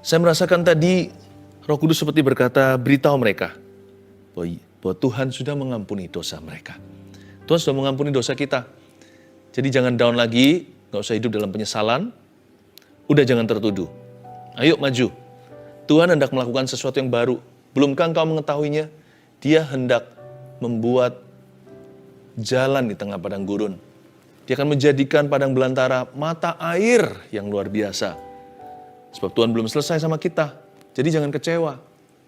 Saya merasakan tadi Roh Kudus seperti berkata, beritahu mereka bahwa Tuhan sudah mengampuni dosa mereka. Tuhan sudah mengampuni dosa kita. Jadi jangan down lagi, gak usah hidup dalam penyesalan. Udah jangan tertuduh. Ayo maju. Tuhan hendak melakukan sesuatu yang baru. Belumkah engkau mengetahuinya? Dia hendak membuat jalan di tengah padang gurun. Dia akan menjadikan padang belantara mata air yang luar biasa. Sebab Tuhan belum selesai sama kita. Jadi jangan kecewa.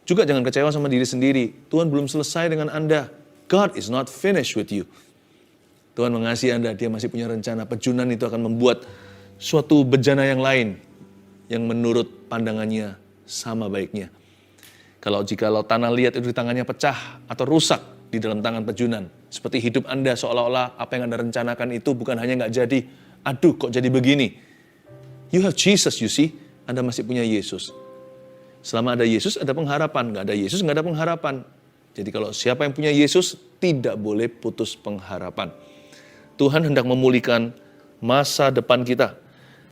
Juga jangan kecewa sama diri sendiri. Tuhan belum selesai dengan Anda. God is not finished with you. Tuhan mengasihi Anda, Dia masih punya rencana. Pejunan itu akan membuat suatu bejana yang lain yang menurut pandangannya sama baiknya. Jikalau tanah liat itu di tangannya pecah atau rusak di dalam tangan pejunan, seperti hidup Anda seolah-olah apa yang Anda rencanakan itu bukan hanya nggak jadi, aduh kok jadi begini. You have Jesus, you see. Anda masih punya Yesus. Selama ada Yesus ada pengharapan, nggak ada Yesus nggak ada pengharapan. Jadi kalau siapa yang punya Yesus tidak boleh putus pengharapan. Tuhan hendak memulihkan masa depan kita.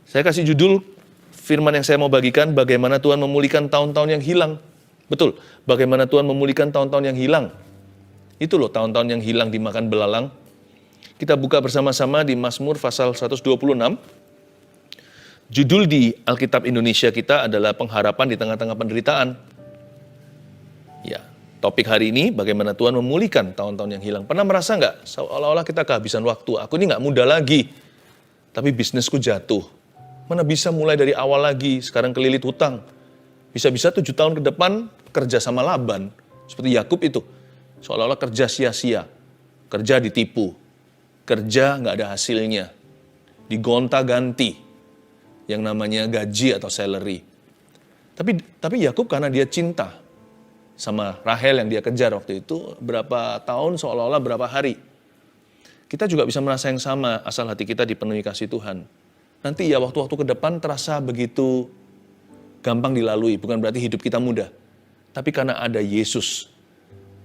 Saya kasih judul firman yang saya mau bagikan, bagaimana Tuhan memulihkan tahun-tahun yang hilang. Betul, bagaimana Tuhan memulihkan tahun-tahun yang hilang. Itu loh tahun-tahun yang hilang dimakan belalang. Kita buka bersama-sama di Mazmur pasal 126. Judul di Alkitab Indonesia kita adalah pengharapan di tengah-tengah penderitaan. Ya, topik hari ini bagaimana Tuhan memulihkan tahun-tahun yang hilang. Pernah merasa nggak seolah-olah kita kehabisan waktu? Aku ini nggak muda lagi, tapi bisnisku jatuh. Mana bisa mulai dari awal lagi, sekarang kelilit hutang. Bisa-bisa 7 tahun ke depan kerja sama Laban, seperti Yakub itu. Seolah-olah kerja sia-sia, kerja ditipu, kerja nggak ada hasilnya, digonta-ganti yang namanya gaji atau salary. Tapi Yakub karena dia cinta sama Rahel yang dia kejar waktu itu, berapa tahun seolah-olah berapa hari. Kita juga bisa merasa yang sama asal hati kita dipenuhi kasih Tuhan. Nanti ya waktu-waktu ke depan terasa begitu gampang dilalui, bukan berarti hidup kita mudah. Tapi karena ada Yesus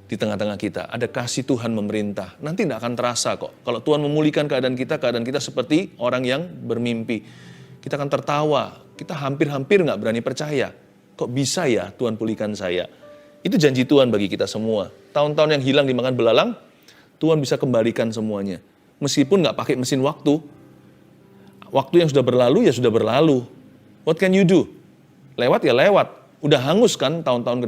di tengah-tengah kita, ada kasih Tuhan memerintah, nanti tidak akan terasa kok. Kalau Tuhan memulihkan keadaan kita seperti orang yang bermimpi. Kita akan tertawa, kita hampir-hampir nggak berani percaya. Kok bisa ya Tuhan pulihkan saya? Itu janji Tuhan bagi kita semua. Tahun-tahun yang hilang dimakan belalang, Tuhan bisa kembalikan semuanya. Meskipun nggak pakai mesin waktu. Waktu yang sudah berlalu ya sudah berlalu. What can you do? Lewat ya lewat. Udah hangus kan tahun-tahun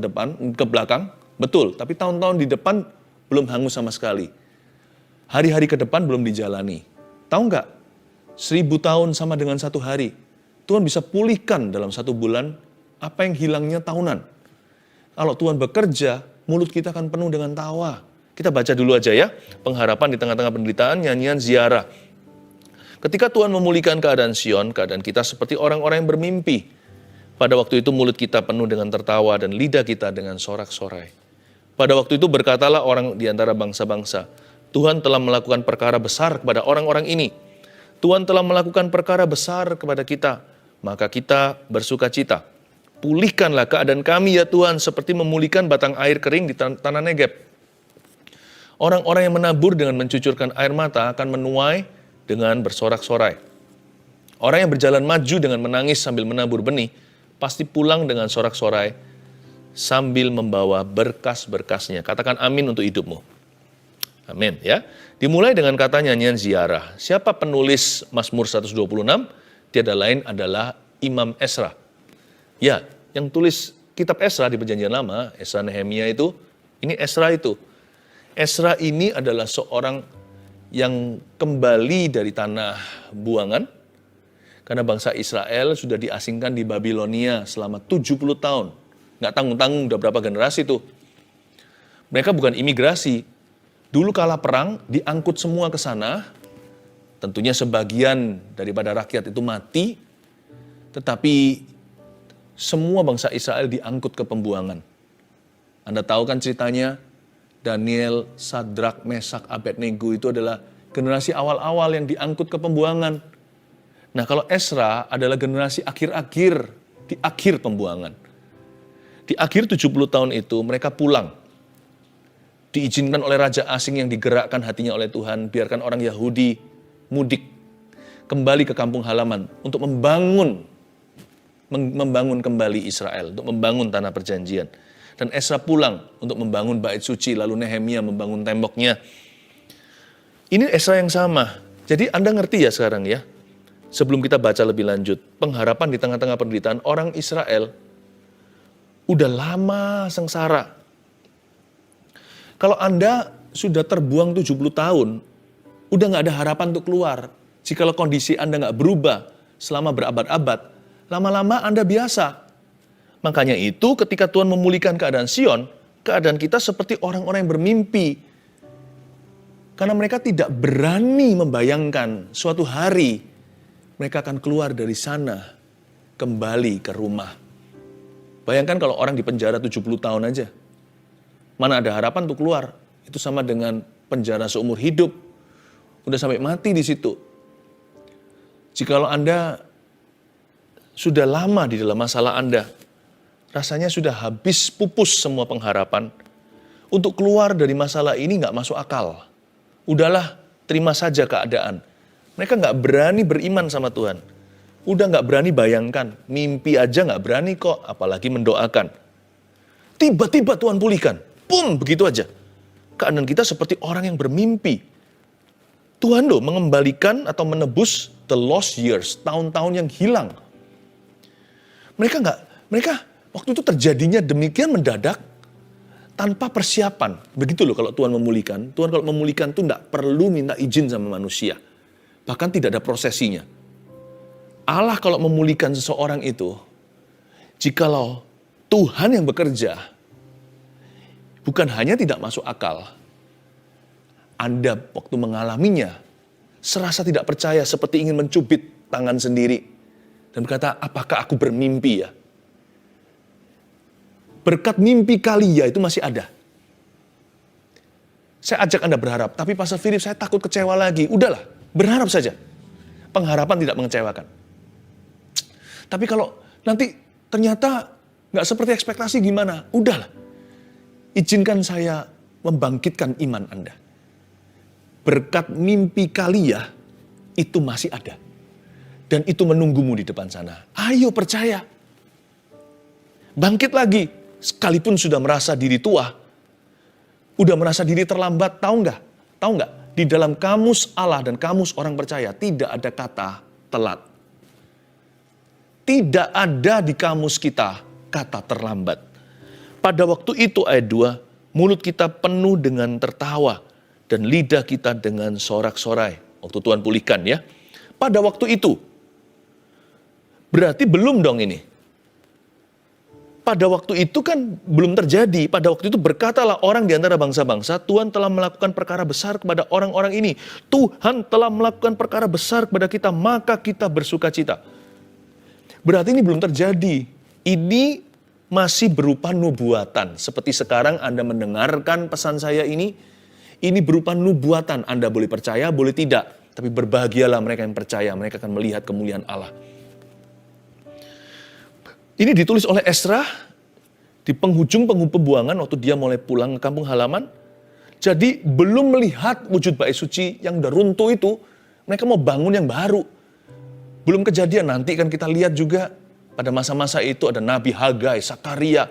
ke belakang? Betul, tapi tahun-tahun di depan belum hangus sama sekali. Hari-hari ke depan belum dijalani. Tahu nggak? 1000 tahun sama dengan 1 hari. Tuhan bisa pulihkan dalam 1 bulan apa yang hilangnya tahunan. Kalau Tuhan bekerja, mulut kita akan penuh dengan tawa. Kita baca dulu aja ya, pengharapan di tengah-tengah penderitaan, nyanyian ziarah. Ketika Tuhan memulihkan keadaan Sion, keadaan kita seperti orang-orang yang bermimpi. Pada waktu itu mulut kita penuh dengan tertawa dan lidah kita dengan sorak-sorai. Pada waktu itu berkatalah orang di antara bangsa-bangsa, Tuhan telah melakukan perkara besar kepada orang-orang ini. Tuhan telah melakukan perkara besar kepada kita, maka kita bersuka cita. Pulihkanlah keadaan kami ya Tuhan, seperti memulihkan batang air kering di tanah Negeb. Orang-orang yang menabur dengan mencucurkan air mata akan menuai dengan bersorak-sorai. Orang yang berjalan maju dengan menangis sambil menabur benih, pasti pulang dengan sorak-sorai sambil membawa berkas-berkasnya. Katakan amin untuk hidupmu. Amin ya. Dimulai dengan kata nyanyian ziarah. Siapa penulis Mazmur 126? Tiada lain adalah Imam Esra. Ya, yang tulis kitab Esra di Perjanjian Lama, Esra Nehemia itu, ini Esra itu. Esra ini adalah seorang yang kembali dari tanah buangan, karena bangsa Israel sudah diasingkan di Babilonia selama 70 tahun. Nggak tanggung-tanggung udah berapa generasi tuh. Mereka bukan imigrasi. Dulu kala perang, diangkut semua ke sana. Tentunya sebagian daripada rakyat itu mati. Tetapi semua bangsa Israel diangkut ke pembuangan. Anda tahu kan ceritanya? Daniel, Sadrak, Mesak, Abednego itu adalah generasi awal-awal yang diangkut ke pembuangan. Nah kalau Esra adalah generasi akhir-akhir, di akhir pembuangan. Di akhir 70 tahun itu mereka pulang. Diizinkan oleh raja asing yang digerakkan hatinya oleh Tuhan, biarkan orang Yahudi mudik kembali ke kampung halaman untuk membangun membangun kembali Israel, untuk membangun tanah perjanjian. Dan Ezra pulang untuk membangun bait suci, lalu Nehemia membangun temboknya. Ini Ezra yang sama. Jadi Anda ngerti ya sekarang ya, sebelum kita baca lebih lanjut, pengharapan di tengah-tengah penderitaan orang Israel udah lama sengsara. Kalau Anda sudah terbuang 70 tahun, udah nggak ada harapan untuk keluar. Jikalau kondisi Anda nggak berubah selama berabad-abad, lama-lama Anda biasa. Makanya itu ketika Tuhan memulihkan keadaan Sion, keadaan kita seperti orang-orang yang bermimpi. Karena mereka tidak berani membayangkan suatu hari mereka akan keluar dari sana, kembali ke rumah. Bayangkan kalau orang di penjara 70 tahun aja. Mana ada harapan untuk keluar? Itu sama dengan penjara seumur hidup. Udah sampai mati di situ. Jikalau Anda sudah lama di dalam masalah Anda, rasanya sudah habis pupus semua pengharapan. Untuk keluar dari masalah ini nggak masuk akal. Udahlah, terima saja keadaan. Mereka nggak berani beriman sama Tuhan. Udah nggak berani bayangkan, mimpi aja nggak berani kok, apalagi mendoakan. Tiba-tiba Tuhan pulihkan, pum, begitu aja. Keadaan kita seperti orang yang bermimpi. Tuhan loh mengembalikan atau menebus the lost years, tahun-tahun yang hilang. Mereka waktu itu terjadinya demikian mendadak, tanpa persiapan. Begitu loh kalau Tuhan memulihkan. Tuhan kalau memulihkan itu tidak perlu minta izin sama manusia. Bahkan tidak ada prosesinya. Allah kalau memulihkan seseorang itu, jikalau Tuhan yang bekerja, bukan hanya tidak masuk akal, Anda waktu mengalaminya, serasa tidak percaya seperti ingin mencubit tangan sendiri. Dan berkata, apakah aku bermimpi ya? Berkat mimpi kali ya itu masih ada. Saya ajak Anda berharap, tapi Pastor Philip saya takut kecewa lagi. Udahlah, berharap saja. Pengharapan tidak mengecewakan. Tapi kalau nanti ternyata nggak seperti ekspektasi gimana? Udahlah, izinkan saya membangkitkan iman Anda. Berkat mimpi kali ya itu masih ada. Dan itu menunggumu di depan sana. Ayo percaya. Bangkit lagi. Sekalipun sudah merasa diri tua, udah merasa diri terlambat, tahu nggak? Di dalam kamus Allah dan kamus orang percaya tidak ada kata telat. Tidak ada di kamus kita kata terlambat. Pada waktu itu ayat 2, mulut kita penuh dengan tertawa dan lidah kita dengan sorak-sorai. Waktu Tuhan pulihkan ya. Pada waktu itu, berarti belum dong ini. Pada waktu itu kan belum terjadi. Pada waktu itu berkatalah orang di antara bangsa-bangsa, Tuhan telah melakukan perkara besar kepada orang-orang ini. Tuhan telah melakukan perkara besar kepada kita, maka kita bersuka cita. Berarti ini belum terjadi. Ini masih berupa nubuatan. Seperti sekarang Anda mendengarkan pesan saya ini berupa nubuatan. Anda boleh percaya, boleh tidak. Tapi berbahagialah mereka yang percaya, mereka akan melihat kemuliaan Allah. Ini ditulis oleh Ezra di penghujung pembuangan waktu dia mulai pulang ke kampung halaman. Jadi belum melihat wujud bait suci yang udah runtuh itu, mereka mau bangun yang baru. Belum kejadian, nanti kan kita lihat juga pada masa-masa itu ada Nabi Hagai, Sakaria.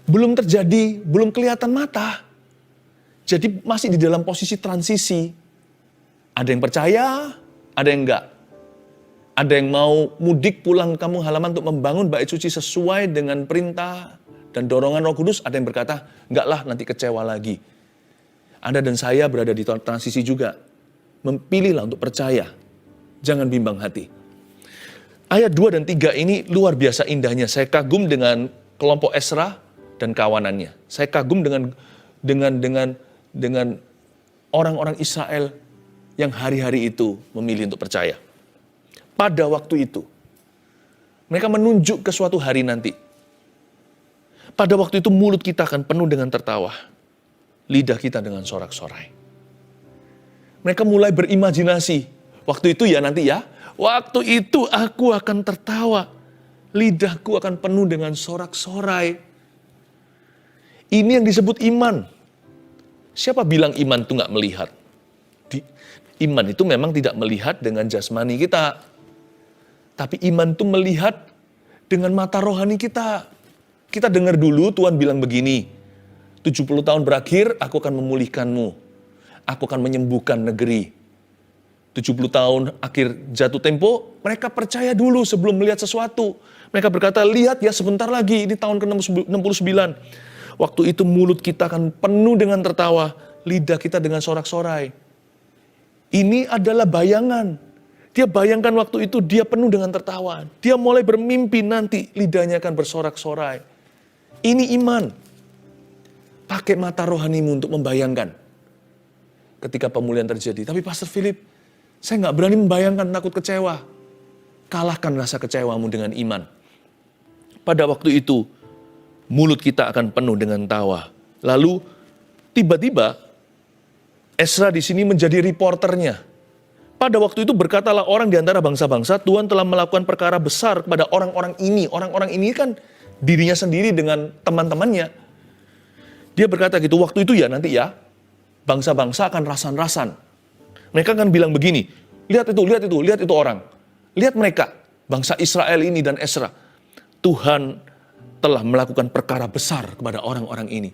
Belum terjadi, belum kelihatan mata. Jadi masih di dalam posisi transisi. Ada yang percaya, ada yang enggak. Ada yang mau mudik pulang ke kampung halaman untuk membangun bait suci sesuai dengan perintah dan dorongan Roh Kudus. Ada yang berkata, enggak lah nanti kecewa lagi. Anda dan saya berada di transisi juga. Memilihlah untuk percaya. Jangan bimbang hati. Ayat 2 dan 3 ini luar biasa indahnya. Saya kagum dengan kelompok Ezra dan kawanannya. Saya kagum dengan orang-orang Israel yang hari-hari itu memilih untuk percaya. Pada waktu itu, mereka menunjuk ke suatu hari nanti. Pada waktu itu mulut kita akan penuh dengan tertawa. Lidah kita dengan sorak-sorai. Mereka mulai berimajinasi. Waktu itu ya nanti ya. Waktu itu aku akan tertawa. Lidahku akan penuh dengan sorak-sorai. Ini yang disebut iman. Siapa bilang iman itu nggak melihat? Iman itu memang tidak melihat dengan jasmani kita. Tapi iman itu melihat dengan mata rohani kita. Kita dengar dulu Tuhan bilang begini, 70 tahun berakhir, aku akan memulihkanmu. Aku akan menyembuhkan negeri. 70 tahun akhir jatuh tempo, mereka percaya dulu sebelum melihat sesuatu. Mereka berkata, lihat ya sebentar lagi, ini tahun ke-69. Waktu itu mulut kita akan penuh dengan tertawa, lidah kita dengan sorak-sorai. Ini adalah bayangan. Dia bayangkan waktu itu dia penuh dengan tertawa. Dia mulai bermimpi nanti lidahnya akan bersorak-sorai. Ini iman. Pakai mata rohanimu untuk membayangkan ketika pemulihan terjadi. Tapi Pastor Philip, saya nggak berani membayangkan, takut kecewa. Kalahkan rasa kecewamu dengan iman. Pada waktu itu, mulut kita akan penuh dengan tawa. Lalu, tiba-tiba, Ezra di sini menjadi reporternya. Pada waktu itu berkatalah orang di antara bangsa-bangsa, Tuhan telah melakukan perkara besar kepada orang-orang ini. Orang-orang ini kan dirinya sendiri dengan teman-temannya. Dia berkata gitu, waktu itu ya nanti ya, bangsa-bangsa akan rasan-rasan. Mereka akan bilang begini, lihat itu orang. Lihat mereka, bangsa Israel ini dan Ezra. Tuhan telah melakukan perkara besar kepada orang-orang ini.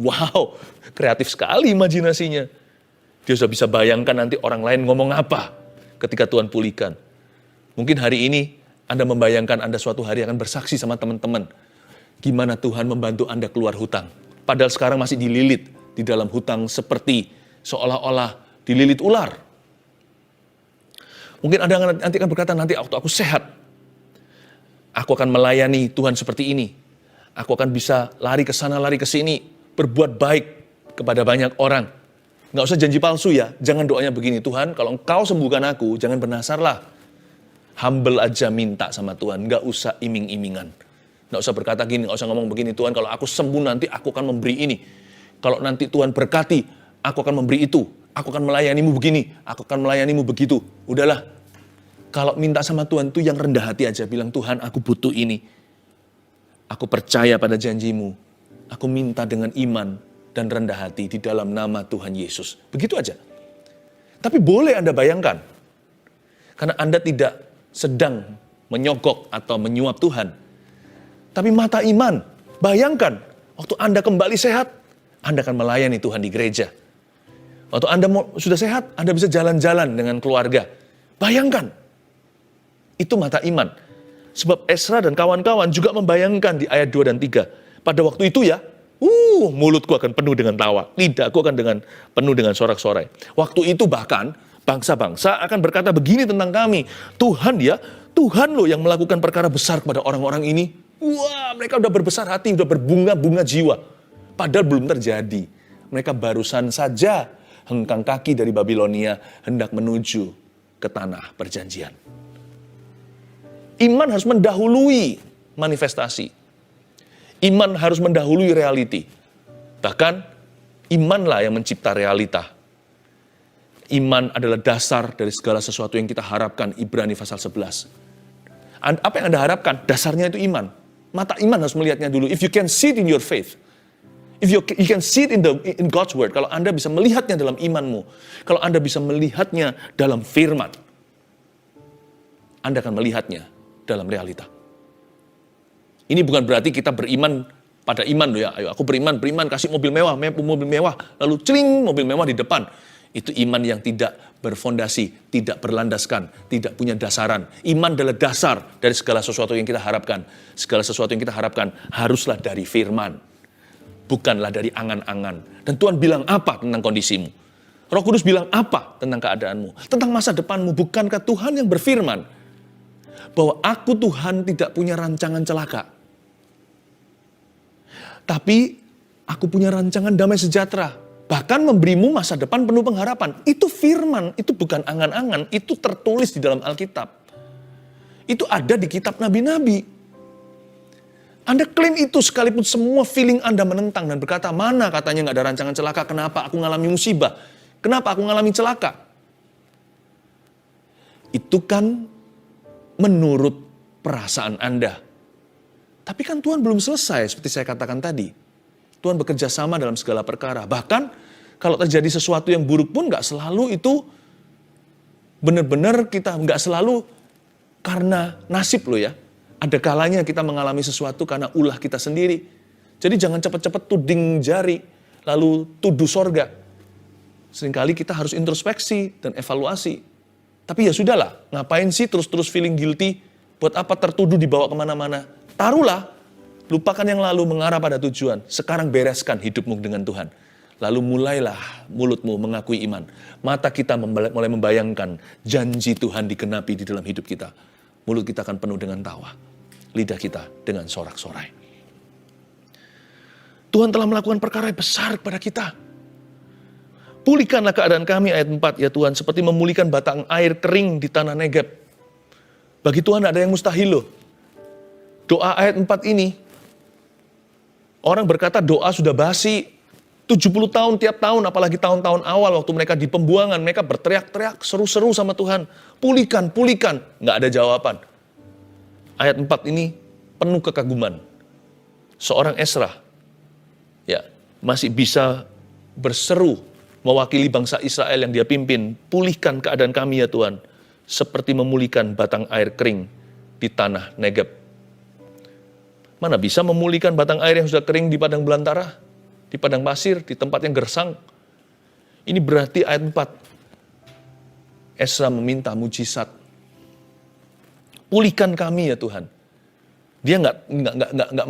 Wow, kreatif sekali imajinasinya. Dia sudah bisa bayangkan nanti orang lain ngomong apa ketika Tuhan pulihkan. Mungkin hari ini Anda membayangkan Anda suatu hari akan bersaksi sama teman-teman. Gimana Tuhan membantu Anda keluar hutang. Padahal sekarang masih dililit di dalam hutang seperti seolah-olah dililit ular. Mungkin Anda nanti akan berkata, nanti waktu aku sehat, aku akan melayani Tuhan seperti ini. Aku akan bisa lari ke sana, lari ke sini, berbuat baik kepada banyak orang. Nggak usah janji palsu ya, jangan doanya begini, Tuhan kalau Engkau sembuhkan aku, jangan bernasarlah. Humble aja minta sama Tuhan, nggak usah iming-imingan. Nggak usah berkata gini, nggak usah ngomong begini, Tuhan kalau aku sembuh nanti aku akan memberi ini. Kalau nanti Tuhan berkati, aku akan memberi itu. Aku akan melayanimu begini, aku akan melayanimu begitu. Udahlah, kalau minta sama Tuhan itu yang rendah hati aja, bilang Tuhan aku butuh ini. Aku percaya pada janjimu, aku minta dengan iman dan rendah hati di dalam nama Tuhan Yesus. Begitu aja. Tapi boleh Anda bayangkan, karena Anda tidak sedang menyogok atau menyuap Tuhan. Tapi mata iman, bayangkan, waktu Anda kembali sehat, Anda akan melayani Tuhan di gereja. Waktu Anda sudah sehat, Anda bisa jalan-jalan dengan keluarga. Bayangkan, itu mata iman. Sebab Ezra dan kawan-kawan juga membayangkan di ayat 2 dan 3. Pada waktu itu ya, mulutku akan penuh dengan tawa, lidahku akan penuh dengan sorak-sorai. Waktu itu bahkan bangsa-bangsa akan berkata begini tentang kami, Tuhan loh yang melakukan perkara besar kepada orang-orang ini. Wah, mereka udah berbesar hati, udah berbunga-bunga jiwa. Padahal belum terjadi. Mereka barusan saja hengkang kaki dari Babilonia hendak menuju ke tanah perjanjian. Iman harus mendahului manifestasi. Iman harus mendahului reality. Bahkan, imanlah yang mencipta realita. Iman adalah dasar dari segala sesuatu yang kita harapkan, Ibrani pasal 11. Apa yang Anda harapkan? Dasarnya itu iman. Mata iman harus melihatnya dulu. If you can see it in your faith, if you can see it in God's word, kalau Anda bisa melihatnya dalam imanmu, kalau Anda bisa melihatnya dalam firman, Anda akan melihatnya dalam realita. Ini bukan berarti kita beriman pada iman loh ya. Ayo aku beriman, kasih mobil mewah, lalu celing mobil mewah di depan. Itu iman yang tidak berfondasi, tidak berlandaskan, tidak punya dasaran. Iman adalah dasar dari segala sesuatu yang kita harapkan. Segala sesuatu yang kita harapkan haruslah dari firman, bukanlah dari angan-angan. Dan Tuhan bilang apa tentang kondisimu? Roh Kudus bilang apa tentang keadaanmu? Tentang masa depanmu, bukankah Tuhan yang berfirman bahwa aku Tuhan tidak punya rancangan celaka, tapi aku punya rancangan damai sejahtera. Bahkan memberimu masa depan penuh pengharapan. Itu firman, itu bukan angan-angan. Itu tertulis di dalam Alkitab. Itu ada di kitab nabi-nabi. Anda klaim itu sekalipun semua feeling Anda menentang dan berkata, mana katanya gak ada rancangan celaka, kenapa aku ngalami musibah? Kenapa aku ngalami celaka? Itu kan menurut perasaan Anda. Tapi kan Tuhan belum selesai seperti saya katakan tadi. Tuhan bekerja sama dalam segala perkara. Bahkan kalau terjadi sesuatu yang buruk pun gak selalu itu benar-benar kita gak selalu karena nasib loh ya. Ada kalanya kita mengalami sesuatu karena ulah kita sendiri. Jadi jangan cepat-cepat tuding jari, lalu tuduh sorga. Seringkali kita harus introspeksi dan evaluasi. Tapi ya sudahlah, ngapain sih terus-terus feeling guilty? Buat apa tertuduh dibawa kemana-mana? Taruhlah, lupakan yang lalu mengarah pada tujuan. Sekarang bereskan hidupmu dengan Tuhan. Lalu mulailah mulutmu mengakui iman. Mata kita mulai membayangkan janji Tuhan digenapi di dalam hidup kita. Mulut kita akan penuh dengan tawa. Lidah kita dengan sorak-sorai. Tuhan telah melakukan perkara besar kepada kita. Pulihkanlah keadaan kami, ayat 4, ya Tuhan, seperti memulihkan batang air kering di tanah Negeb. Bagi Tuhan ada yang mustahil loh. Doa ayat 4 ini, orang berkata doa sudah basi. 70 tahun tiap tahun, apalagi tahun-tahun awal waktu mereka di pembuangan, mereka berteriak-teriak, seru-seru sama Tuhan. Pulihkan, pulihkan. Nggak ada jawaban. Ayat 4 ini penuh kekaguman. Seorang Ezra, ya, masih bisa berseru mewakili bangsa Israel yang dia pimpin. Pulihkan keadaan kami ya Tuhan, seperti memulihkan batang air kering di tanah Negeb. Mana bisa memulihkan batang air yang sudah kering di padang belantara, di padang pasir, di tempat yang gersang. Ini berarti ayat 4. Ezra meminta mujizat. Pulihkan kami ya Tuhan. Dia nggak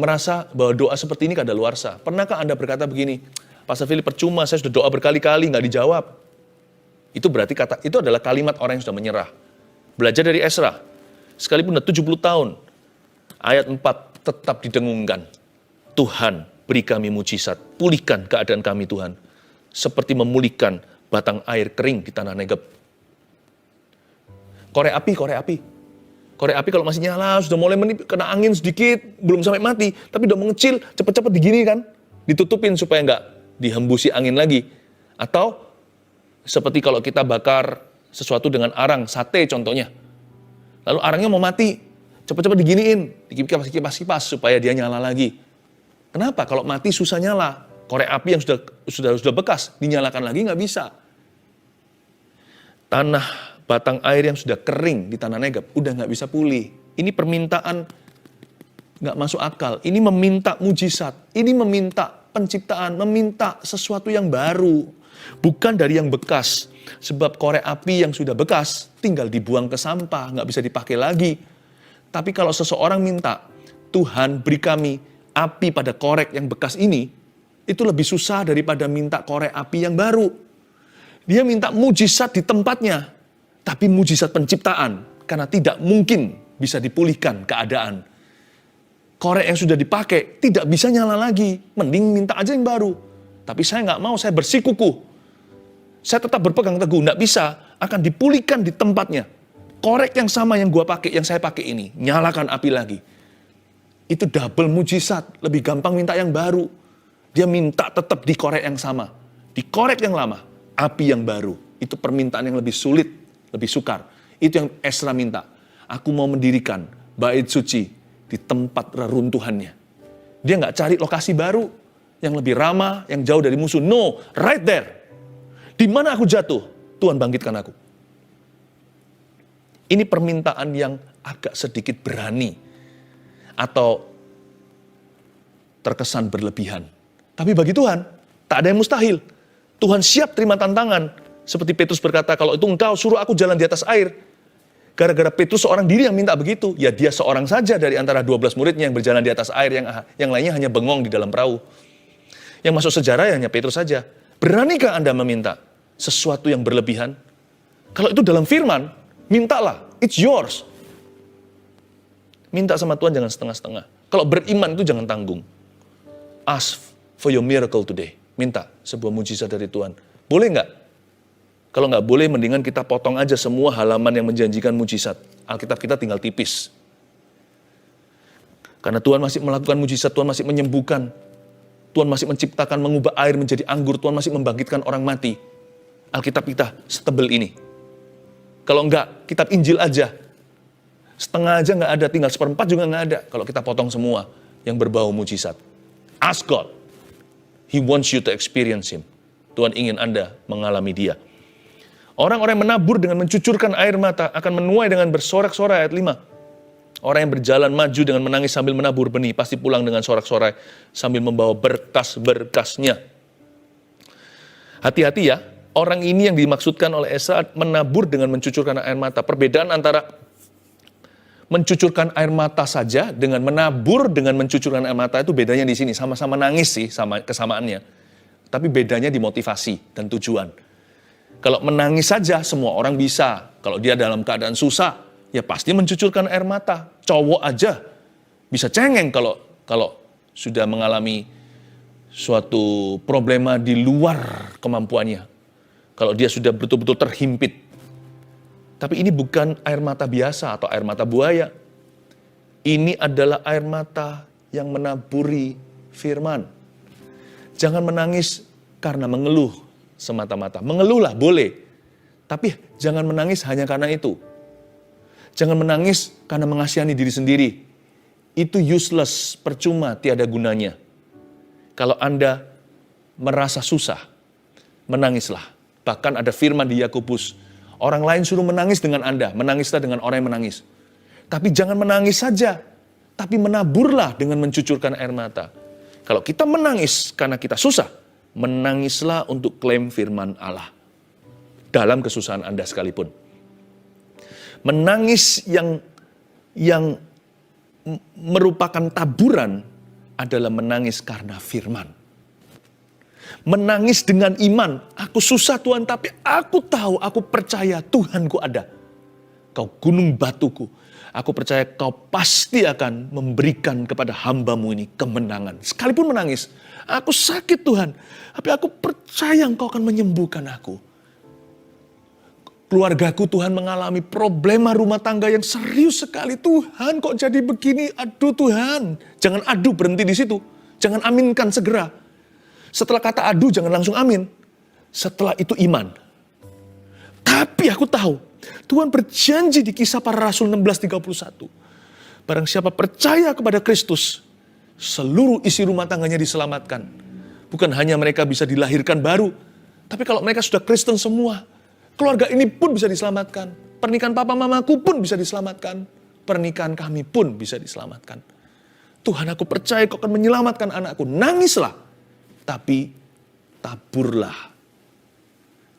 merasa bahwa doa seperti ini kadaluarsa. Pernahkah Anda berkata begini, Pastor Philip, percuma, saya sudah doa berkali-kali, nggak dijawab. Itu berarti itu adalah kalimat orang yang sudah menyerah. Belajar dari Ezra. Sekalipun sudah 70 tahun, ayat 4 tetap didengungkan. Tuhan, beri kami mujizat, pulihkan keadaan kami Tuhan. Seperti memulihkan batang air kering di tanah Negeb. Korek api. Korek api kalau masih nyala, sudah mulai kena angin sedikit, belum sampai mati, tapi udah mengecil, cepat-cepat digini kan. Ditutupin supaya nggak dihembusi angin lagi. Atau seperti kalau kita bakar sesuatu dengan arang, sate contohnya. Lalu arangnya mau mati, cepat-cepat diginiin, dikipas-kipas supaya dia nyala lagi. Kenapa? Kalau mati susah nyala. Korek api yang sudah bekas, dinyalakan lagi nggak bisa. Tanah batang air yang sudah kering di tanah Negeb, udah nggak bisa pulih. Ini permintaan nggak masuk akal. Ini meminta mujizat. Ini meminta penciptaan, meminta sesuatu yang baru. Bukan dari yang bekas. Sebab korek api yang sudah bekas, tinggal dibuang ke sampah, nggak bisa dipakai lagi. Tapi kalau seseorang minta, Tuhan beri kami api pada korek yang bekas ini, itu lebih susah daripada minta korek api yang baru. Dia minta mujizat di tempatnya, tapi mujizat penciptaan, karena tidak mungkin bisa dipulihkan keadaan. Korek yang sudah dipakai tidak bisa nyala lagi, mending minta aja yang baru. Tapi saya nggak mau, saya bersikukuh. Saya tetap berpegang teguh, nggak bisa, akan dipulihkan di tempatnya. Korek yang sama yang saya pakai ini, nyalakan api lagi. Itu double mujizat, lebih gampang minta yang baru. Dia minta tetap di korek yang sama. Di korek yang lama, api yang baru. Itu permintaan yang lebih sulit, lebih sukar. Itu yang Ezra minta. Aku mau mendirikan bait suci di tempat reruntuhannya. Dia nggak cari lokasi baru, yang lebih ramah, yang jauh dari musuh. No, right there. Di mana aku jatuh, Tuhan bangkitkan aku. Ini permintaan yang agak sedikit berani. Atau terkesan berlebihan. Tapi bagi Tuhan, tak ada yang mustahil. Tuhan siap terima tantangan. Seperti Petrus berkata, kalau itu engkau suruh aku jalan di atas air. Gara-gara Petrus seorang diri yang minta begitu. Ya dia seorang saja dari antara 12 muridnya yang berjalan di atas air. Yang lainnya hanya bengong di dalam perahu. Yang masuk sejarah hanya Petrus saja. Beranikah Anda meminta sesuatu yang berlebihan? Kalau itu dalam firman, mintalah. It's yours. Minta sama Tuhan jangan setengah-setengah. Kalau beriman itu jangan tanggung. Ask for your miracle today. Minta sebuah mujizat dari Tuhan. Boleh nggak? Kalau nggak boleh, mendingan kita potong aja semua halaman yang menjanjikan mujizat. Alkitab kita tinggal tipis. Karena Tuhan masih melakukan mujizat, Tuhan masih menyembuhkan. Tuhan masih menciptakan, mengubah air menjadi anggur. Tuhan masih membangkitkan orang mati. Alkitab kita setebel ini. Kalau enggak, kitab Injil aja. Setengah aja nggak ada, tinggal 1/4 juga nggak ada. Kalau kita potong semua yang berbau mujizat. Ask God. He wants you to experience Him. Tuhan ingin Anda mengalami Dia. Orang-orang yang menabur dengan mencucurkan air mata akan menuai dengan bersorak-sorai, ayat 5. Orang yang berjalan maju dengan menangis sambil menabur benih, pasti pulang dengan sorak-sorai sambil membawa berkas-berkasnya. Hati-hati ya, orang ini yang dimaksudkan oleh Esra menabur dengan mencucurkan air mata. Perbedaan antara mencucurkan air mata saja dengan menabur dengan mencucurkan air mata itu bedanya di sini. Sama-sama nangis sih, sama kesamaannya. Tapi bedanya di motivasi dan tujuan. Kalau menangis saja semua orang bisa. Kalau dia dalam keadaan susah, ya pasti mencucurkan air mata. Cowok aja bisa cengeng kalau sudah mengalami suatu problema di luar kemampuannya. Kalau dia sudah betul-betul terhimpit. Tapi ini bukan air mata biasa atau air mata buaya. Ini adalah air mata yang menaburi firman. Jangan menangis karena mengeluh semata-mata. Mengeluhlah boleh. Tapi jangan menangis hanya karena itu. Jangan menangis karena mengasihani diri sendiri. Itu useless, percuma, tiada gunanya. Kalau Anda merasa susah, menangislah. Bahkan ada firman di Yakobus, orang lain suruh menangis dengan Anda, menangislah dengan orang yang menangis. Tapi jangan menangis saja, tapi menaburlah dengan mencucurkan air mata. Kalau kita menangis karena kita susah, menangislah untuk klaim firman Allah. Dalam kesusahan Anda sekalipun. Menangis yang merupakan taburan adalah menangis karena firman. Menangis dengan iman. Aku susah Tuhan, tapi aku tahu, aku percaya Tuhanku ada. Kau gunung batuku. Aku percaya kau pasti akan memberikan kepada hamba-Mu ini kemenangan. Sekalipun menangis. Aku sakit Tuhan, tapi aku percaya Engkau akan menyembuhkan aku. Keluargaku Tuhan mengalami problema rumah tangga yang serius sekali. Tuhan kok jadi begini? Aduh Tuhan. Jangan aduh berhenti di situ. Jangan aminkan segera. Setelah kata aduh jangan langsung amin. Setelah itu iman. Tapi aku tahu Tuhan berjanji di Kisah Para Rasul 16:31. Barang siapa percaya kepada Kristus, seluruh isi rumah tangganya diselamatkan. Bukan hanya mereka bisa dilahirkan baru. Tapi kalau mereka sudah Kristen semua, keluarga ini pun bisa diselamatkan. Pernikahan papa mamaku pun bisa diselamatkan. Pernikahan kami pun bisa diselamatkan. Tuhan, aku percaya kau akan menyelamatkan anakku. Nangislah. Tapi taburlah.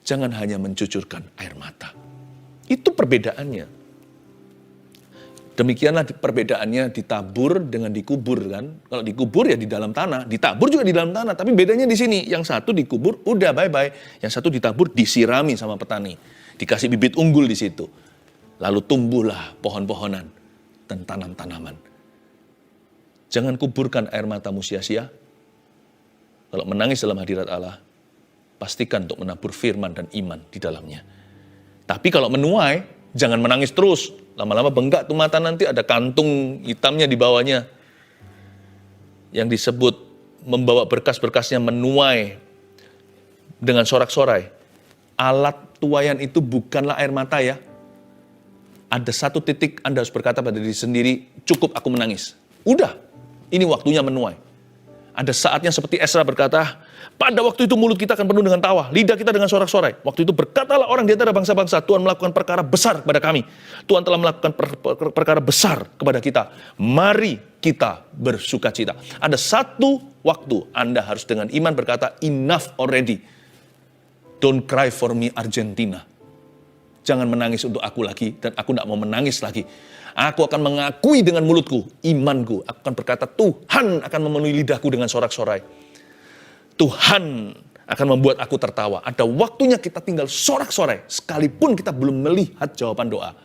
Jangan hanya mencucurkan air mata. Itu perbedaannya. Demikianlah perbedaannya ditabur dengan dikubur kan. Kalau dikubur ya di dalam tanah. Ditabur juga di dalam tanah. Tapi bedanya di sini. Yang satu dikubur udah bye-bye. Yang satu ditabur disirami sama petani. Dikasih bibit unggul di situ. Lalu tumbuhlah pohon-pohonan dan tanam-tanaman. Jangan kuburkan air matamu sia-sia. Kalau menangis dalam hadirat Allah, pastikan untuk menabur firman dan iman di dalamnya. Tapi kalau menuai, jangan menangis terus. Lama-lama bengkak tuh mata, nanti ada kantung hitamnya di bawahnya. Yang disebut membawa berkas-berkasnya menuai dengan sorak-sorai. Alat tuaian itu bukanlah air mata ya. Ada satu titik Anda harus berkata pada diri sendiri, cukup aku menangis. Udah, ini waktunya menuai. Ada saatnya seperti Esra berkata, pada waktu itu mulut kita akan penuh dengan tawa, lidah kita dengan sorak-sorai. Waktu itu berkatalah orang di antara bangsa-bangsa, Tuhan melakukan perkara besar kepada kami. Tuhan telah melakukan perkara besar kepada kita. Mari kita bersukacita. Ada satu waktu Anda harus dengan iman berkata, enough already. Don't cry for me Argentina. Jangan menangis untuk aku lagi, dan aku tidak mau menangis lagi. Aku akan mengakui dengan mulutku, imanku. Aku akan berkata, Tuhan akan memenuhi lidahku dengan sorak-sorai. Tuhan akan membuat aku tertawa. Ada waktunya kita tinggal sorak-sorai, sekalipun kita belum melihat jawaban doa.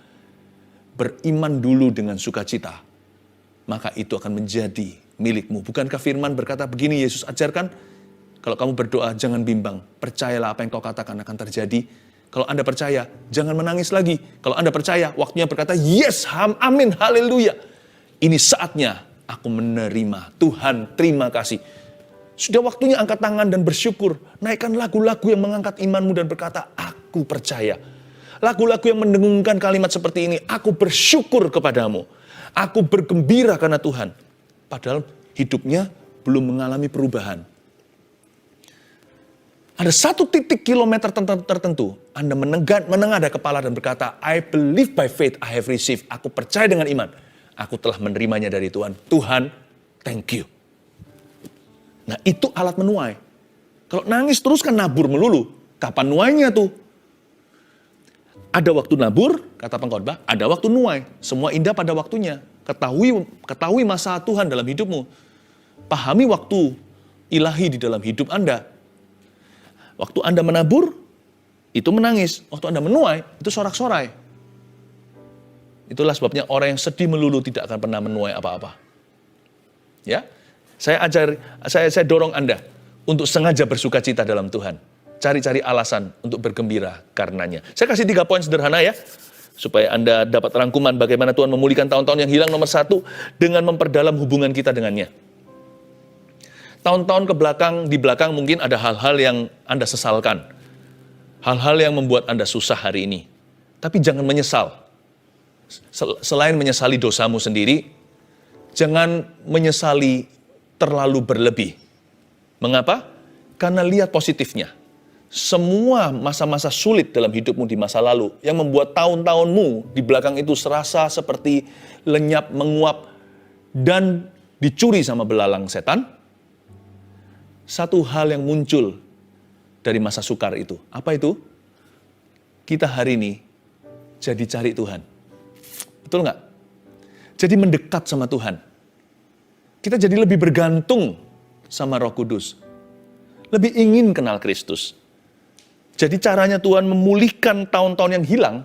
Beriman dulu dengan sukacita, maka itu akan menjadi milikmu. Bukankah firman berkata begini, Yesus ajarkan, kalau kamu berdoa jangan bimbang, percayalah apa yang kau katakan akan terjadi. Kalau Anda percaya, jangan menangis lagi. Kalau Anda percaya, waktunya berkata, yes, amin, haleluya. Ini saatnya aku menerima. Tuhan, terima kasih. Sudah waktunya angkat tangan dan bersyukur. Naikkan lagu-lagu yang mengangkat imanmu dan berkata, aku percaya. Lagu-lagu yang mendengungkan kalimat seperti ini, aku bersyukur kepadamu. Aku bergembira karena Tuhan. Padahal hidupnya belum mengalami perubahan. Ada satu titik kilometer tertentu, Anda menengadah kepala dan berkata, I believe by faith I have received. Aku percaya dengan iman. Aku telah menerimanya dari Tuhan. Tuhan, thank you. Nah, itu alat menuai. Kalau nangis terus kan nabur melulu. Kapan nuainya tuh? Ada waktu nabur, kata pengkhotbah, ada waktu nuai. Semua indah pada waktunya. Ketahui masa Tuhan dalam hidupmu. Pahami waktu ilahi di dalam hidup Anda. Waktu Anda menabur, itu menangis. Waktu Anda menuai, itu sorak-sorai. Itulah sebabnya orang yang sedih melulu tidak akan pernah menuai apa-apa. Ya, saya dorong Anda untuk sengaja bersuka cita dalam Tuhan. Cari-cari alasan untuk bergembira karenanya. Saya kasih 3 poin sederhana ya, supaya Anda dapat rangkuman bagaimana Tuhan memulihkan tahun-tahun yang hilang. Nomor 1, dengan memperdalam hubungan kita dengannya. Tahun-tahun di belakang mungkin ada hal-hal yang Anda sesalkan. Hal-hal yang membuat Anda susah hari ini. Tapi jangan menyesal. Selain menyesali dosamu sendiri, jangan menyesali terlalu berlebih. Mengapa? Karena lihat positifnya. Semua masa-masa sulit dalam hidupmu di masa lalu yang membuat tahun-tahunmu di belakang itu serasa seperti lenyap, menguap, dan dicuri sama belalang setan. Satu hal yang muncul dari masa sukar itu. Apa itu? Kita hari ini jadi cari Tuhan. Betul nggak? Jadi mendekat sama Tuhan. Kita jadi lebih bergantung sama Roh Kudus. Lebih ingin kenal Kristus. Jadi caranya Tuhan memulihkan tahun-tahun yang hilang,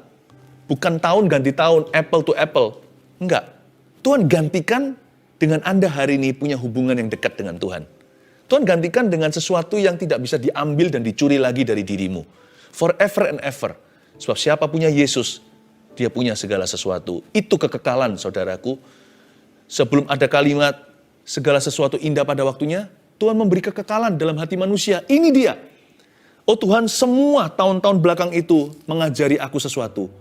bukan tahun ganti tahun, apple to apple. Enggak. Tuhan gantikan dengan Anda hari ini punya hubungan yang dekat dengan Tuhan. Tuhan gantikan dengan sesuatu yang tidak bisa diambil dan dicuri lagi dari dirimu. Forever and ever. Sebab siapa punya Yesus, dia punya segala sesuatu. Itu kekekalan, saudaraku. Sebelum ada kalimat, segala sesuatu indah pada waktunya, Tuhan memberi kekekalan dalam hati manusia. Ini dia. Oh Tuhan, semua tahun-tahun belakang itu mengajari aku sesuatu.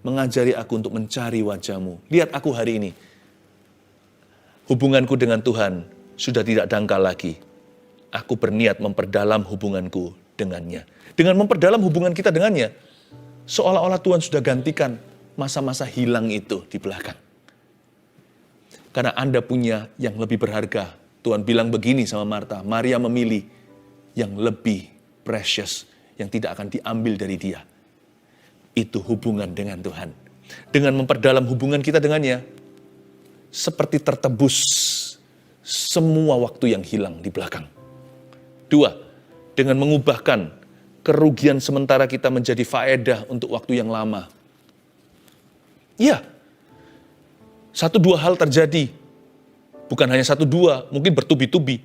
Mengajari aku untuk mencari wajah-Mu. Lihat aku hari ini. Hubunganku dengan Tuhan sudah tidak dangkal lagi. Aku berniat memperdalam hubunganku dengannya. Dengan memperdalam hubungan kita dengannya, seolah-olah Tuhan sudah gantikan masa-masa hilang itu di belakang. Karena Anda punya yang lebih berharga. Tuhan bilang begini sama Marta, Maria memilih yang lebih precious, yang tidak akan diambil dari dia. Itu hubungan dengan Tuhan. Dengan memperdalam hubungan kita dengannya, seperti tertebus semua waktu yang hilang di belakang. 2, dengan mengubahkan kerugian sementara kita menjadi faedah untuk waktu yang lama. Iya, 1-2 hal terjadi. Bukan hanya 1-2, mungkin bertubi-tubi.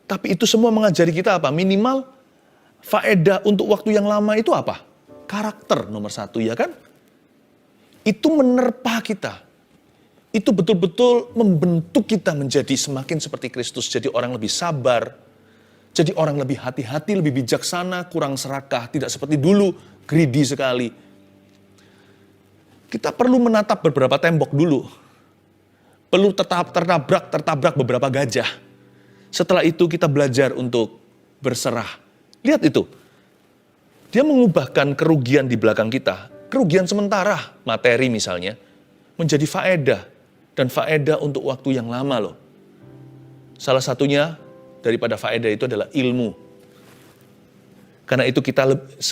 Tapi itu semua mengajari kita apa? Minimal faedah untuk waktu yang lama itu apa? Karakter nomor 1, ya kan? Itu menerpa kita. Itu betul-betul membentuk kita menjadi semakin seperti Kristus. Jadi orang lebih sabar. Jadi orang lebih hati-hati, lebih bijaksana, kurang serakah. Tidak seperti dulu, greedy sekali. Kita perlu menatap beberapa tembok dulu. Perlu tertabrak beberapa gajah. Setelah itu kita belajar untuk berserah. Lihat itu. Dia mengubahkan kerugian di belakang kita. Kerugian sementara, materi misalnya, menjadi faedah. Dan faedah untuk waktu yang lama loh. Salah satunya daripada faedah itu adalah ilmu. Karena itu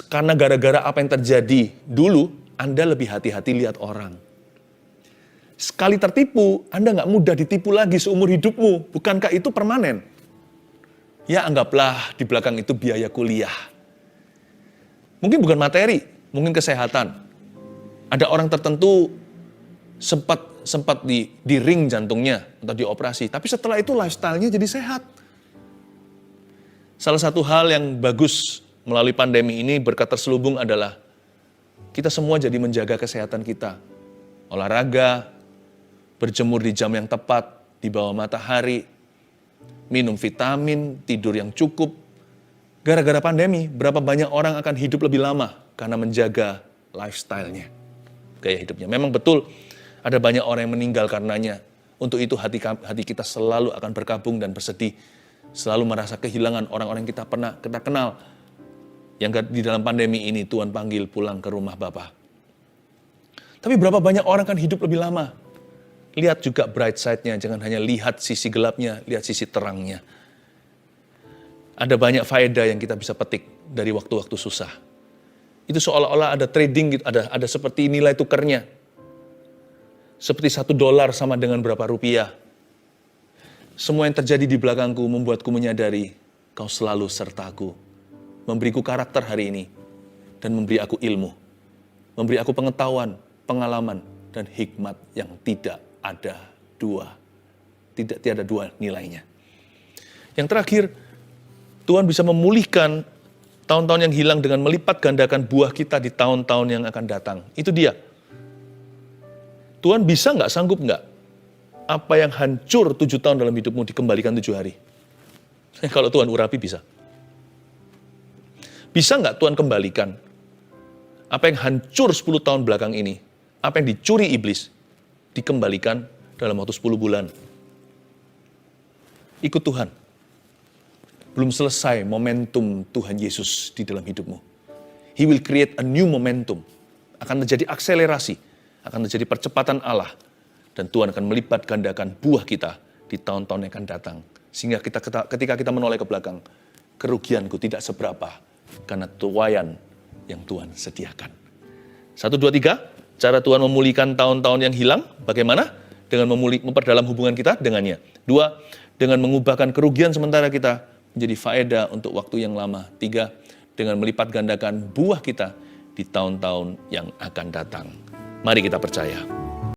karena gara-gara apa yang terjadi dulu, Anda lebih hati-hati lihat orang. Sekali tertipu, Anda nggak mudah ditipu lagi seumur hidupmu. Bukankah itu permanen? Ya anggaplah di belakang itu biaya kuliah. Mungkin bukan materi, mungkin kesehatan. Ada orang tertentu sempat di ring jantungnya atau dioperasi. Tapi setelah itu lifestyle-nya jadi sehat. Salah satu hal yang bagus melalui pandemi ini berkat terselubung adalah kita semua jadi menjaga kesehatan kita. Olahraga, berjemur di jam yang tepat, di bawah matahari, minum vitamin, tidur yang cukup. Gara-gara pandemi, berapa banyak orang akan hidup lebih lama karena menjaga lifestyle-nya, gaya hidupnya. Memang betul ada banyak orang yang meninggal karenanya. Untuk itu hati kita selalu akan berkabung dan bersedih. Selalu merasa kehilangan orang-orang yang kita kenal. Yang di dalam pandemi ini Tuhan panggil pulang ke rumah Bapa. Tapi berapa banyak orang kan hidup lebih lama. lihat juga bright side-nya, jangan hanya lihat sisi gelapnya, lihat sisi terangnya. Ada banyak faedah yang kita bisa petik dari waktu-waktu susah. Itu seolah-olah ada trading, gitu, ada seperti nilai tukarnya. Seperti $1 sama dengan berapa rupiah. Semua yang terjadi di belakangku membuatku menyadari, kau selalu sertaku. Memberiku karakter hari ini, dan memberi aku ilmu. Memberi aku pengetahuan, pengalaman, dan hikmat yang tidak ada dua. Tiada dua nilainya. Yang terakhir, Tuhan bisa memulihkan tahun-tahun yang hilang dengan melipat gandakan buah kita di tahun-tahun yang akan datang. Itu dia. Tuhan bisa nggak, sanggup nggak? Apa yang hancur 7 tahun dalam hidupmu dikembalikan 7 hari? Kalau Tuhan urapi bisa. Bisa nggak Tuhan kembalikan? Apa yang hancur 10 tahun belakang ini, apa yang dicuri iblis, dikembalikan dalam waktu 10 bulan. Ikut Tuhan. Belum selesai momentum Tuhan Yesus di dalam hidupmu. He will create a new momentum. Akan terjadi akselerasi, akan terjadi percepatan Allah. Dan Tuhan akan melipat gandakan buah kita di tahun-tahun yang akan datang. Sehingga ketika kita menoleh ke belakang, kerugianku tidak seberapa karena tuaian yang Tuhan sediakan. 1, 2, 3, cara Tuhan memulihkan tahun-tahun yang hilang, bagaimana? Dengan memperdalam hubungan kita dengannya. 2, dengan mengubahkan kerugian sementara kita menjadi faedah untuk waktu yang lama. 3, dengan melipat gandakan buah kita di tahun-tahun yang akan datang. Mari kita percaya.